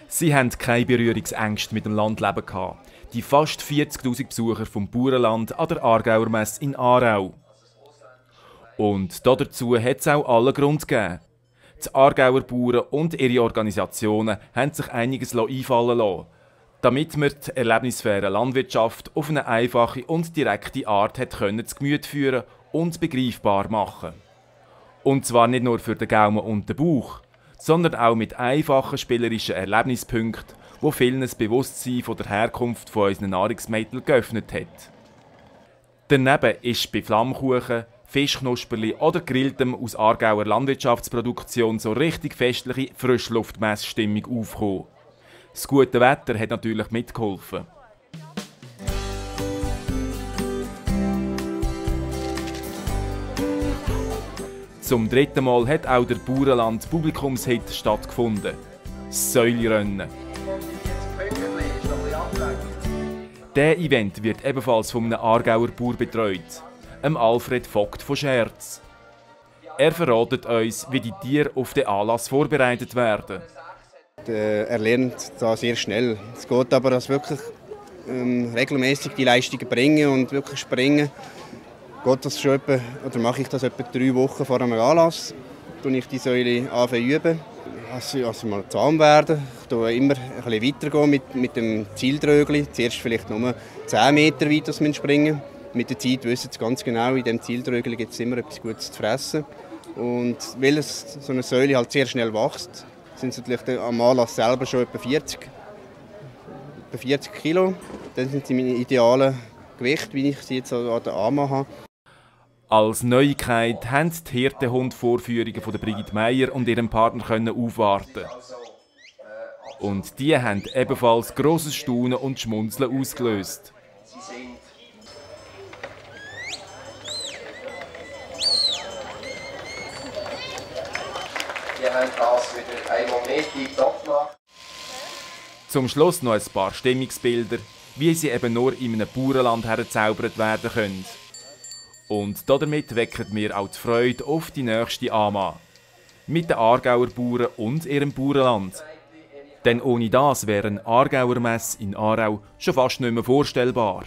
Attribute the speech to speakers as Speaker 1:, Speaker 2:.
Speaker 1: Sie hatten keine Berührungsängste mit dem Landleben. Die fast 40'000 Besucher vom Bauernland an der Aargauer Messe in Aarau. Und dazu hat es auch allen Grund gegeben. Die Aargauer Bauern und ihre Organisationen haben sich einiges einfallen lassen, damit man die erlebnisfähige Landwirtschaft auf eine einfache und direkte Art zu Gemüte führen und begreifbar machen. Und zwar nicht nur für den Gaumen und den Bauch, sondern auch mit einfachen spielerischen Erlebnispunkten, wo vielen das Bewusstsein von der Herkunft von unseren Nahrungsmitteln geöffnet hat. Daneben ist bei Flammkuchen, Fischknusperli oder Grilltem aus Aargauer Landwirtschaftsproduktion so richtig festliche Frischluftmessstimmung aufgekommen. Das gute Wetter hat natürlich mitgeholfen. Zum dritten Mal hat auch der Bauernland-Publikumshit stattgefunden. Das Säulirennen. Dieser Event wird ebenfalls von einem Aargauer Bauer betreut, Alfred Vogt von Scherz. Er verratet uns, wie die Tiere auf den Anlass vorbereitet werden.
Speaker 2: Er lernt da sehr schnell. Es geht aber, dass wirklich regelmäßig die Leistungen bringen und wirklich springen. Geht das schon etwa, oder mache ich das etwa 3 Wochen vor einem Anlass, tue ich die Säule üben. Also mal zahm werden. Ich gehe immer ein bisschen weitergehen mit dem Zieltrögli. Zuerst vielleicht nur 10 Meter weit springen. Mit der Zeit wissen sie ganz genau, in diesem Zieltrögli gibt es immer etwas Gutes zu fressen. Und weil so eine Säule halt sehr schnell wächst, sind es natürlich am Anlass selber schon etwa 40 Kilo. Das sind sie meine idealen Gewichte, wie ich sie jetzt an der AMA habe.
Speaker 1: Als Neuigkeit haben die Hirtenhund-Vorführungen von Brigitte Meier und ihrem Partner aufwarten. Und die haben ebenfalls grosses Staunen und Schmunzeln ausgelöst.
Speaker 3: Wir haben das wieder einmal mehr tiptop gemacht.
Speaker 1: Zum Schluss noch ein paar Stimmungsbilder, wie sie eben nur in einem Bauernland hergezaubert werden können. Und damit wecken wir auch die Freude auf die nächste AMA. Mit den Aargauer Bauern und ihrem Bauernland. Denn ohne das wäre eine Aargauer Messe in Aarau schon fast nicht mehr vorstellbar.